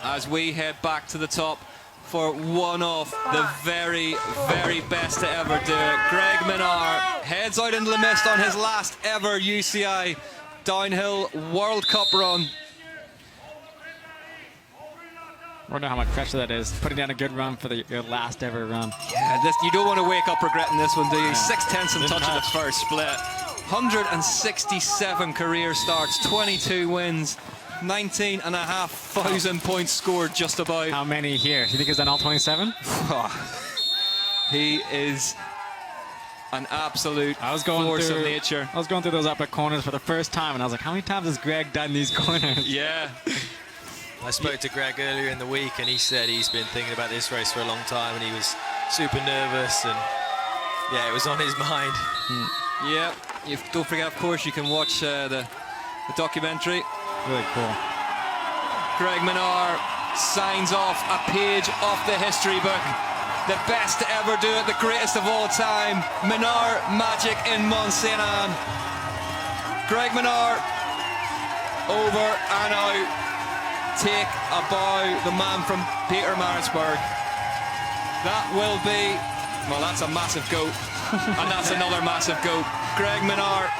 as we head back to the top for one of the very, very best to ever do it. Greg Minnaar heads out into the mist on his last ever UCI downhill World Cup run. I wonder how much pressure that is, putting down a good run for your last ever run. Yeah, you don't want to wake up regretting this one, do you? 6/10 and touch of the first split. 167 career starts, 22 wins, 19,500 points scored just about. How many here? Do you think he's done all 27? He is an absolute force of nature. I was going through those upper corners for the first time, and I was like, how many times has Greg done these corners? Yeah. I spoke to Greg earlier in the week, and he said he's been thinking about this race for a long time, and he was super nervous, and yeah, it was on his mind. Yeah, don't forget, of course, you can watch the documentary. Really cool. Greg Minnaar signs off a page off the history book. The best to ever do it, the greatest of all time. Minnaar magic in Mont Saint Anne. Greg Minnaar over and out. Take a bow, the man from Pietermaritzburg. That will be, well, that's a massive goat. And that's another massive goat. Greg Minnaar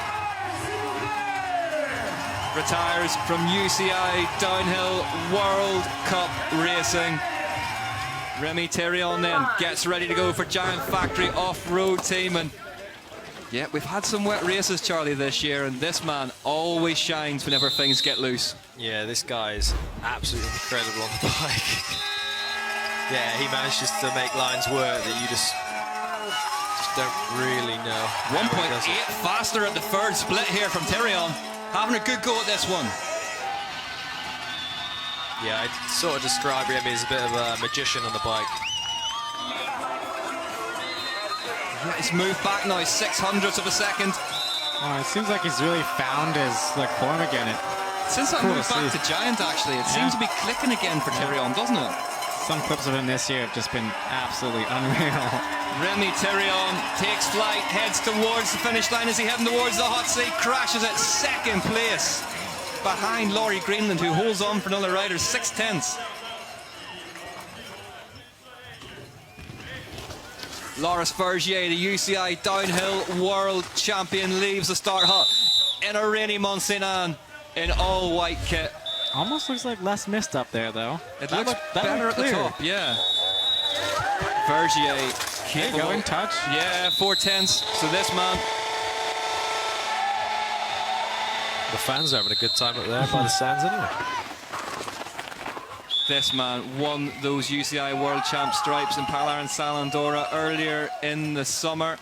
retires from UCI Downhill World Cup Racing. Remy Therion then gets ready to go for Giant Factory Off-Road Team. And yeah, we've had some wet races, Charlie, this year, and this man always shines whenever things get loose. Yeah, this guy is absolutely incredible on the bike. Yeah, he manages to make lines work that you just don't really know. 1.8 faster at the third split here from Therion. Having a good go at this one. Yeah, I'd sort of describe him as a bit of a magician on the bike. Yeah, he's moved back now 600ths of a second. Oh, it seems like he's really found his form again. Since I moved back to Giant, actually, it seems to be clicking again for Therion, doesn't it? Some clips of him this year have just been absolutely unreal. Remy Therion takes flight, heads towards the finish line. Is he heading towards the hot seat? Crashes at second place behind Laurie Greenland, who holds on for another rider, 6/10. Loris Vergier, the UCI Downhill World Champion, leaves the start hut in a rainy Mont Saint Anne in all white kit. Almost looks like less mist up there, though. It looks better at the top, yeah. Vergier, capable. Going touch. Yeah, 4/10. So this man. The fans are having a good time up there by the stands anyway. This man won those UCI World Champ stripes in Palar and Sal Andorra earlier in the summer.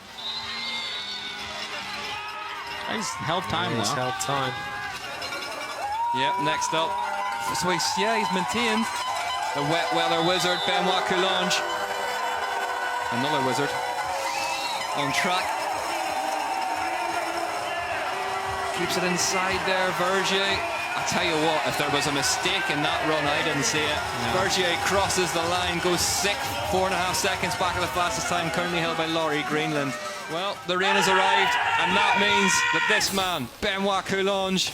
He's held time, He's held time. Yep, next up. So he's maintained. The wet weather wizard, Benoit Coulange. Another wizard. On track. Keeps it inside there, Vergier. I tell you what, if there was a mistake in that run, I didn't see it. No. Vergier crosses the line, goes 6th, 4.5 seconds back of the fastest time, currently held by Laurie Greenland. Well, the rain has arrived, and that means that this man, Benoit Coulange,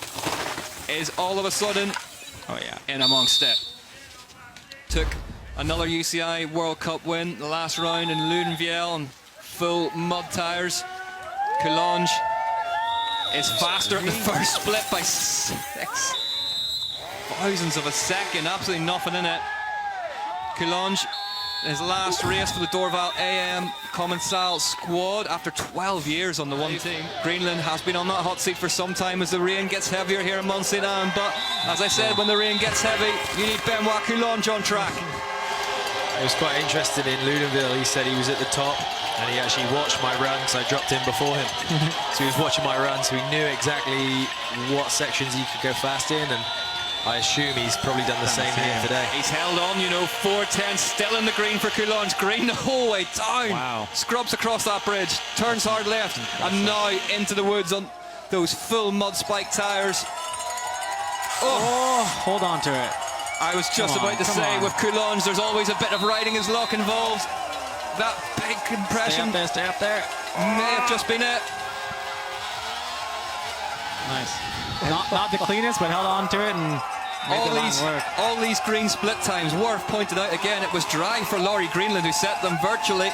is all of a sudden in amongst it. Took another UCI World Cup win, the last round in Ludenvielle on full mud tyres. Coulange is faster at the first split by 6 thousandths of a second, absolutely nothing in it. Coulange, his last race for the Dorval AM Commensal squad after 12 years on the one team. Greenland has been on that hot seat for some time as the rain gets heavier here in Mont Saint Anne, but as I said, when the rain gets heavy, you need Benoit Coulange on track. I was quite interested in Ludenville. He said he was at the top, and he actually watched my run, so I dropped in before him. So he was watching my run, so he knew exactly what sections he could go fast in, and I assume he's probably done the same here today. He's held on, 4/10, still in the green for Coulange. Green the whole way down. Wow. Scrubs across that bridge, turns hard left, and now into the woods on those full mud spike tyres. Oh, hold on to it. I was just about to say, with Coulange, there's always a bit of riding his luck involved. That big compression. Stay up there. May have just been it. Nice. Not the cleanest, but held on to it and All these green split times, worth pointed out again, it was dry for Laurie Greenland, who set them virtually.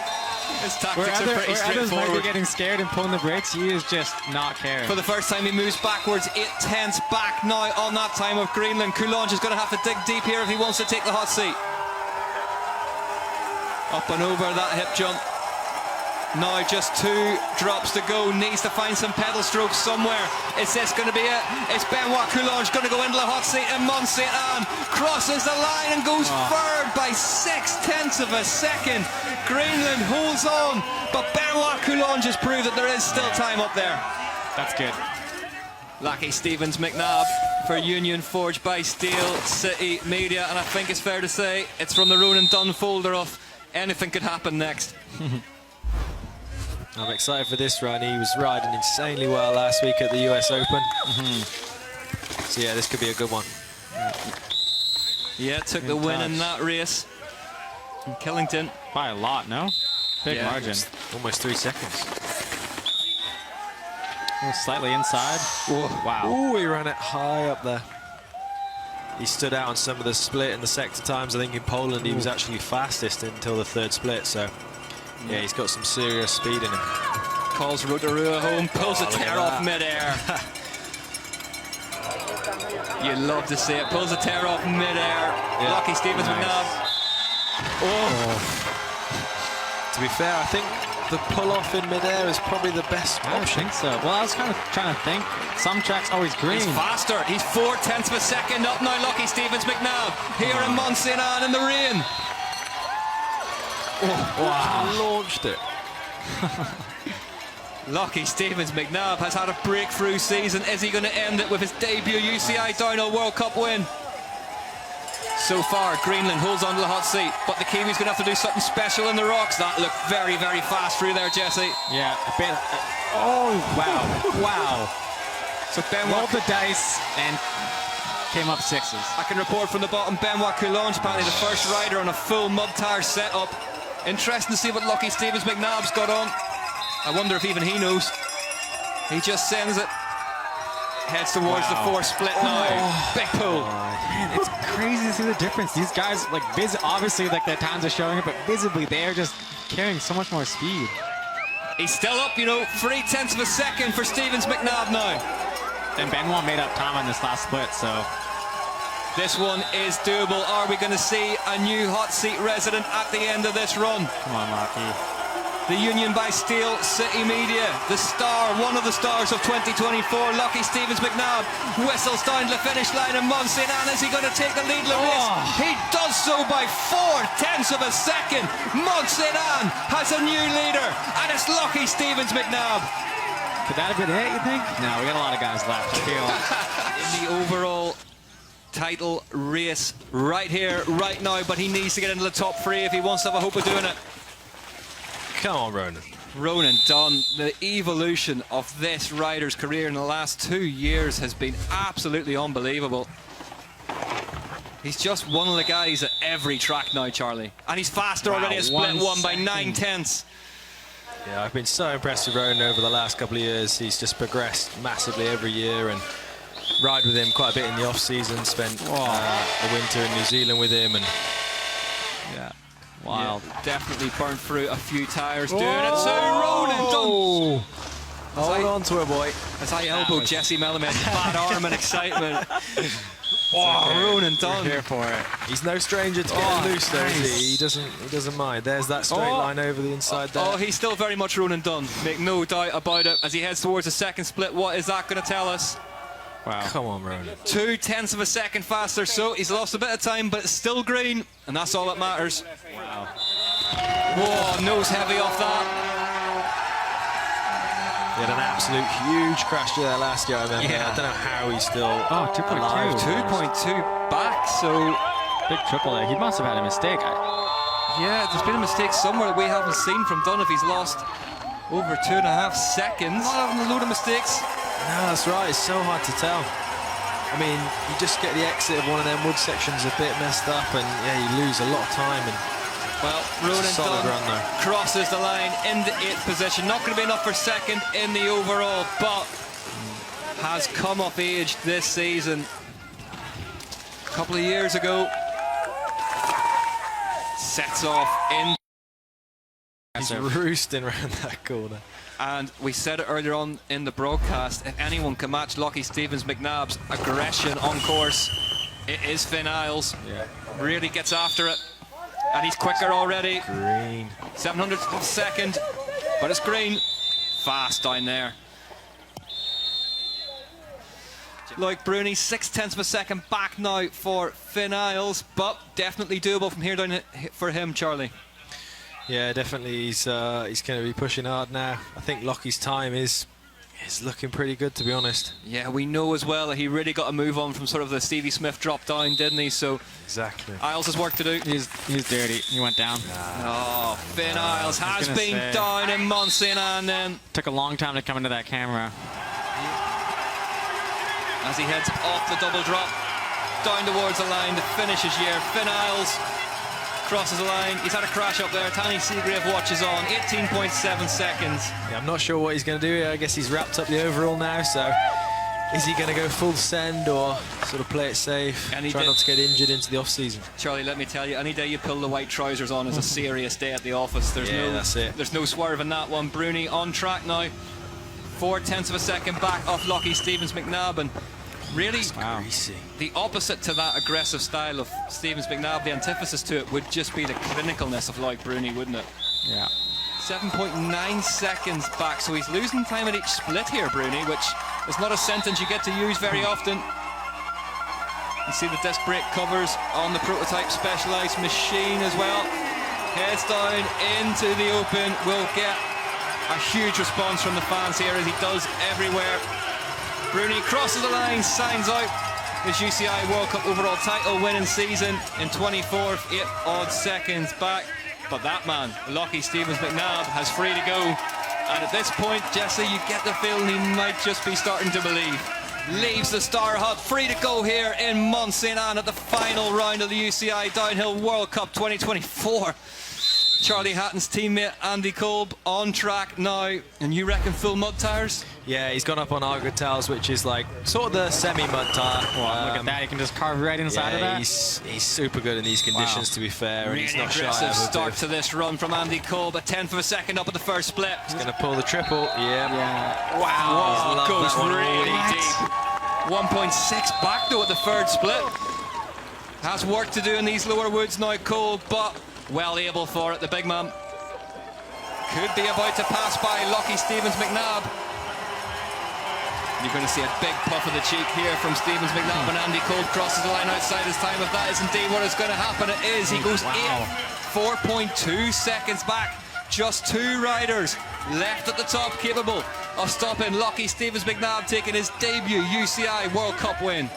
His tactics are pretty straightforward. Might be getting scared and pulling the brakes. He is just not caring. For the first time, he moves backwards 8/10 back now on that time of Greenland. Coulange is going to have to dig deep here if he wants to take the hot seat. Up and over that hip jump. Now just 2 drops to go. Needs to find some pedal strokes somewhere. Is this going to be it? It's Benoit Coulange going to go into the hot seat, and Mont Saint Anne crosses the line and goes third by 0.6 of a second. Greenland holds on, but Benoit Coulange has proved that there is still time up there. That's good. Lucky Stevens McNabb for Union Forge by Steel City Media, and I think it's fair to say it's from the Ronan Dunn folder of anything could happen next. I'm excited for this run. He was riding insanely well last week at the US Open. So yeah, this could be a good one. Yeah, took the win in that race. And Killington. By a lot, no? Big margin. Almost 3 seconds. Slightly inside. Wow. Oh, he ran it high up there. He stood out on some of the split and the sector times. I think in Poland he was actually fastest until the 3rd split. So yeah, he's got some serious speed in him. Calls Rotorua home, pulls a tear off midair. You love to see it. Pulls a tear off midair. Yeah. Lucky Stevens McNabb. To be fair, I think the pull-off in midair is probably the best option. I think so. Well, I was kind of trying to think. Some tracks always green. He's faster. He's 0.4 of a second up now. Lucky Stevens McNabb here in Mont Saint Anne in the rain. Wow. Launched it. Lucky Stevens McNabb has had a breakthrough season. Is he going to end it with his debut UCI Downhill World Cup win? So far, Greenland holds on to the hot seat, but the Kiwi's going to have to do something special in the rocks. That looked very, very fast through there, Jesse. Yeah, a bit. Oh, wow. Wow. So Ben rolled the dice and came up 6s. I can report from the bottom, Benoit Coulange, apparently the first rider on a full mud tire setup. Interesting to see what Lucky Stevens McNabb's got on. I wonder if even he knows. He just sends it. Heads towards the 4th split now. Big pull. Man, it's crazy to see the difference. These guys, like, obviously, like, their times are showing it, but visibly, they're just carrying so much more speed. He's still up, you know, 0.3 of a second for Stevens McNabb now. And Benoit made up time on this last split, so this one is doable. Are we going to see a new hot seat resident at the end of this run? Come on, Lucky. The Union by Steel City Media, the star, one of the stars of 2024, Lucky Stevens McNabb, whistles down the finish line, and Mont Saint Anne, is he going to take the lead in the race? He does so by 0.4 of a second. Mont Saint Anne has a new leader, and it's Lucky Stevens McNabb. Could that have been it, you think? No, we got a lot of guys left. In the overall title race right here, right now, but he needs to get into the top 3 if he wants to have a hope of doing it. Come on, Ronan. Ronan Dunn, the evolution of this rider's career in the last 2 years has been absolutely unbelievable. He's just one of the guys at every track now, Charlie. And he's faster already at split 1 by 9/10. Yeah, I've been so impressed with Ronan over the last couple of years. He's just progressed massively every year, and ride with him quite a bit in the off-season. Spent the winter in New Zealand with him, and yeah. Wild. Yeah, definitely burned through a few tires doing it. So Ronan Dunn. Hold on to her, boy. As I elbowed Jesse Melamed, bad arm and excitement. Ronan Dunn. We're here for it. He's no stranger to getting loose, though, is he? He doesn't mind. There's that straight line over the inside there. Oh, he's still very much Ronan Dunn. Make no doubt about it. As he heads towards the 2nd split, what is that going to tell us? Wow. Come on, Ronan. 0.2 of a second faster, so he's lost a bit of time, but it's still green, and that's all that matters. Wow. Whoa, nose heavy off that. He had an absolute huge crash there last year, I remember. Yeah. I don't know how he's still 2.2. 2.2 back, so big triple there. He must have had a mistake. Yeah, there's been a mistake somewhere that we haven't seen from Dunn if he's lost over 2.5 seconds. Not having a load of mistakes. No, that's right. It's so hard to tell. I mean, you just get the exit of one of them wood sections a bit messed up, and yeah, you lose a lot of time. And well, Ronan Dunn crosses the line into 8th position. Not going to be enough for 2nd in the overall, but has come of age this season. couple of years ago. Sets off in. He's roosting around that corner. And we said it earlier on in the broadcast, if anyone can match Lockie Stevens-McNabb's aggression on course, it is Finn Isles. Yeah. Really gets after it. And he's quicker already. Green. 700th of a second, but it's green. Fast down there. Like Bruni, 0.6 of a second back now for Finn Isles, but definitely doable from here down for him, Charlie. Yeah, definitely. He's going to be pushing hard now. I think Lockie's time is looking pretty good, to be honest. Yeah, we know as well that he really got a move on from sort of the Stevie Smith drop down, didn't he? So exactly. Isles has work to do. He's dirty. He went down. Oh, Finn Isles has been down in Monsignor, and then took a long time to come into that camera. As he heads off the double drop, down towards the line to finish his year. Finn Isles crosses the line. He's had a crash up there. Tanny Seagrave watches on. 18.7 seconds. Yeah, I'm not sure what he's going to do here. I guess he's wrapped up the overall now, so is he going to go full send or sort of play it safe, try not to get injured into the off-season? Charlie, let me tell you, any day you pull the white trousers on is a serious day at the office. There's no swerve in that one. Bruni on track now. 0.4 of a second back off Lockie Stevens-McNabb, and really the opposite to that aggressive style of Stevens-McNabb, the antithesis to it would just be the clinicalness of Loic Bruni, wouldn't it? Yeah. 7.9 seconds back, so he's losing time at each split here, Bruni, which is not a sentence you get to use very often. You see the disc brake covers on the prototype Specialized machine as well. Heads down into the open, will get a huge response from the fans here, as he does everywhere. Bruni crosses the line, signs out his UCI World Cup overall title winning season in 24th, 8 odd seconds back. But that man, Lockie Stevens-McNabb, has free to go. And at this point, Jesse, you get the feeling he might just be starting to believe. Leaves the Star Hut, free to go here in Mont Saint Anne at the final round of the UCI Downhill World Cup 2024. Charlie Hatton's teammate Andy Kolb on track now, and you reckon full mud tyres? Yeah, he's gone up on Argood Towels, which is like sort of the semi-mud tyre. Look at that, he can just carve right inside of that. He's super good in these conditions, to be fair, and he's not shy. Aggressive start to this run from Andy Kolb, a 10th of a second up at the first split. He's going to pull the triple, yeah. Wow, goes really deep. 1.6 back though at the third split. Has work to do in these lower woods now, Kolb, but well able for it, the big man. Could be about to pass by Lockie Stevens-McNabb. You're going to see a big puff of the cheek here from Stevens-McNabb, and Andy Kolb crosses the line outside his time. If that is indeed what is going to happen, it is. He goes 4.2 seconds back. Just two riders left at the top capable of stopping Lockie Stevens-McNabb taking his debut UCI World Cup win.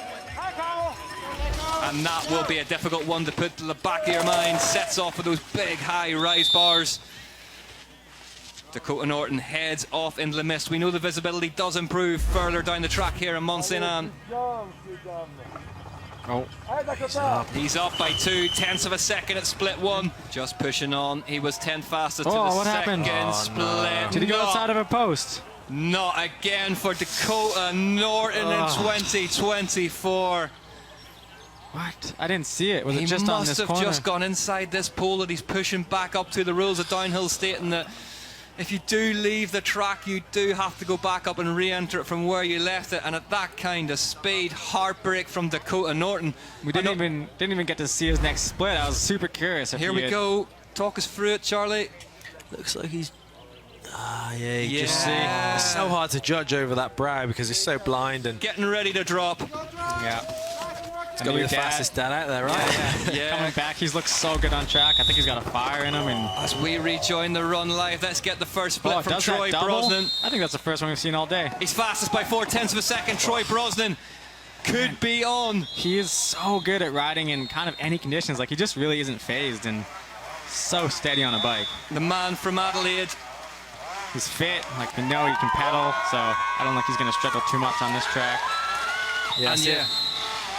And that will be a difficult one to put to the back of your mind. Sets off with those big high rise bars. Dakota Norton heads off into the mist. We know the visibility does improve further down the track here in Mont Saint Anne. He's up by 2/10 of a second at split one. Just pushing on. He was 10th fastest to the second split. Did he go outside of a post? Not again for Dakota Norton in 2024. What? I didn't see it. Was it just on this corner? He must have just gone inside this pole that he's pushing back up to the rules of downhill, stating that if you do leave the track, you do have to go back up and re-enter it from where you left it. And at that kind of speed, heartbreak from Dakota Norton. We didn't even get to see his next split. I was super curious. Here we go. Talk us through it, Charlie. Looks like he's... you just see. It's so hard to judge over that brow because it's so blind and... Getting ready to drop. Yeah. He's got to be the fastest dad out there, right? Yeah. Coming back, he looks so good on track. I think he's got a fire in him. And as we rejoin the run live, let's get the first split from Troy Brosnan. I think that's the first one we've seen all day. He's fastest by 4/10 of a second. Troy Brosnan could be on. He is so good at riding in kind of any conditions. Like, he just really isn't phased and so steady on a bike. The man from Adelaide. He's fit. Like, we know he can pedal, so I don't think he's going to struggle too much on this track.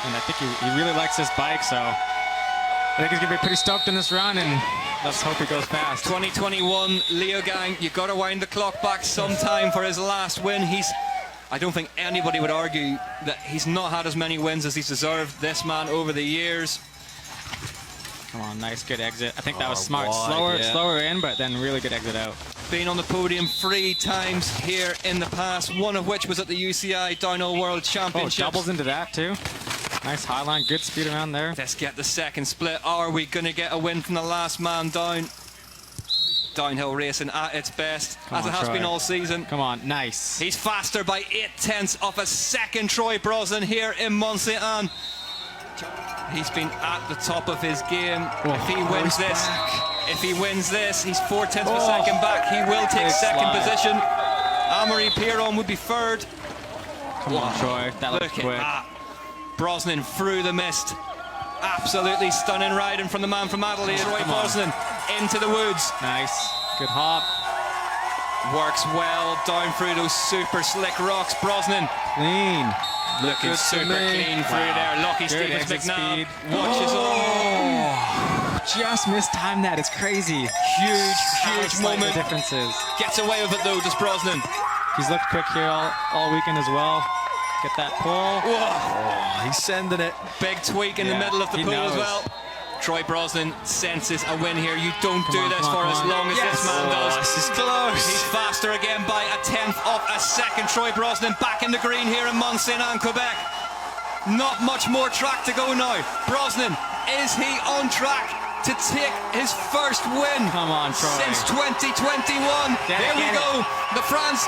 And I think he really likes this bike, so I think he's going to be pretty stoked in this run, and let's hope he goes fast. 2021 Leo Gang, you got to wind the clock back sometime for his last win. He's I don't think anybody would argue that he's not had as many wins as he's deserved, this man, over the years. Come on, nice, good exit. I think that was smart. Wide, Slower in, but then really good exit out. Been on the podium 3 times here in the past, one of which was at the UCI Downhill World Championships. Oh, doubles into that too. Nice high line, good speed around there. Let's get the second split. Are we going to get a win from the last man down? Downhill racing at its best, as it has been all season. Come on, nice. He's faster by 0.8 of a second, Troy Brosnan, here in Mont Saint Anne. He's been at the top of his game. If he wins this, he's 0.4 of a second back. He will take second position. Amaury Pierron would be third. Come on, Troy. That looks quick. That. Brosnan through the mist. Absolutely stunning riding from the man from Adelaide. Troy Brosnan into the woods. Nice. Good hop. Works well down through those super slick rocks. Brosnan Clean. looking super clean through there. Lucky Stevens McNabb watches Just mistimed that. It's crazy. Huge moment. The differences. Gets away with it though, does Brosnan. He's looked quick here all weekend as well. Get that pull. Oh, he's sending it. Big tweak in the middle of the pool as well. Troy Brosnan senses a win here. You don't do this for as long as this man does. This is close. He's faster again by 0.1 of a second. Troy Brosnan back in the green here in Mont Saint Anne, Quebec. Not much more track to go now. Brosnan, is he on track to take his first win? Come on, Troy. Since 2021. Here we go. The fans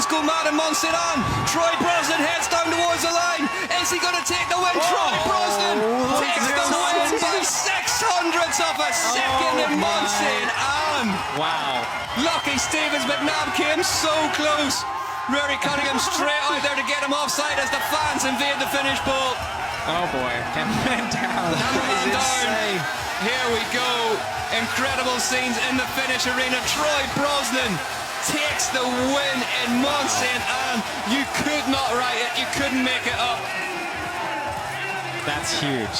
go mad in Mont Saint Anne. Troy Brosnan heads down towards the line. Is he going to take the win? Troy Brosnan takes the win by 600ths of a second in Mont Saint Anne. Wow. Lucky Stevens McNabb came so close. Rory Cunningham straight out there to get him offside as the fans invade the finish pole. Oh boy, cameraman down. Cameraman down. Here we go. Incredible scenes in the finish arena. Troy Brosnan takes the win in Mont Saint Anne. You could not write it. You couldn't make it up. That's huge.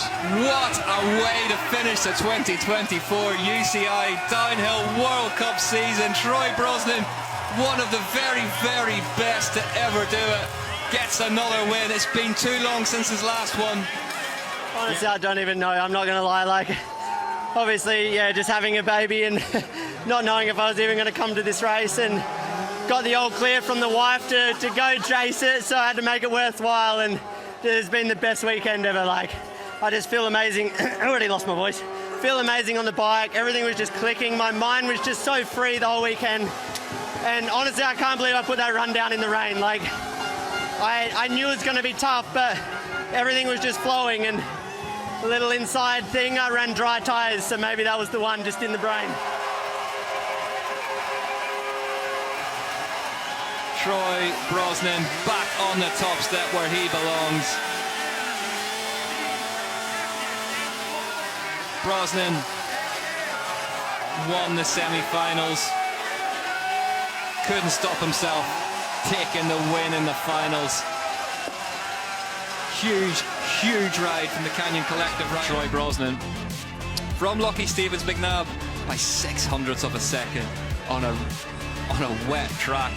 What a way to finish the 2024 UCI Downhill World Cup season. Troy Brosnan, one of the very, very best to ever do it, gets another win. It's been too long since his last one. Honestly, I don't even know. I'm not going to lie. Like, obviously, yeah, just having a baby and not knowing if I was even going to come to this race, and got the all clear from the wife to go chase it, so I had to make it worthwhile, and it's been the best weekend ever. Like, I just feel amazing. I already lost my voice. Feel amazing on the bike. Everything was just clicking. My mind was just so free the whole weekend. And honestly, I can't believe I put that run down in the rain. Like, I knew it was going to be tough, but everything was just flowing. And a little inside thing, I ran dry tires, so maybe that was the one just in the brain. Troy Brosnan back on the top step where he belongs. Brosnan won the semi-finals. Couldn't stop himself, taking the win in the finals. Huge ride from the Canyon Collective. Troy Brosnan from Lucky Stevens McNabb by 600ths of a second on a wet track.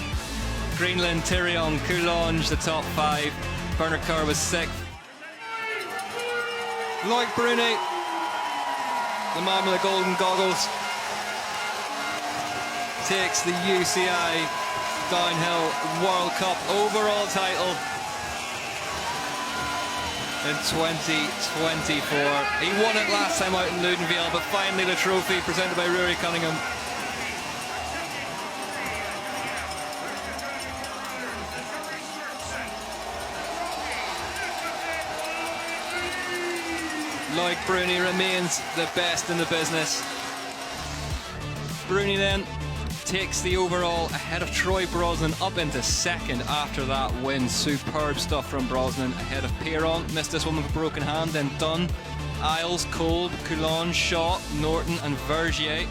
Greenland, Tyrion, Coulonge, the top 5. Bernard Kerr was 6th. Loic Bruni, the man with the golden goggles, takes the UCI Downhill World Cup overall title in 2024. He won it last time out in Ludenville, but finally the trophy presented by Rory Cunningham. Loic Bruni remains the best in the business. Bruni then takes the overall ahead of Troy Brosnan up into second after that win. Superb stuff from Brosnan ahead of Pierron. Missed this one with a broken hand. Then Dunn, Isles, Kolb, Coulonge, Shaw, Norton and Vergier.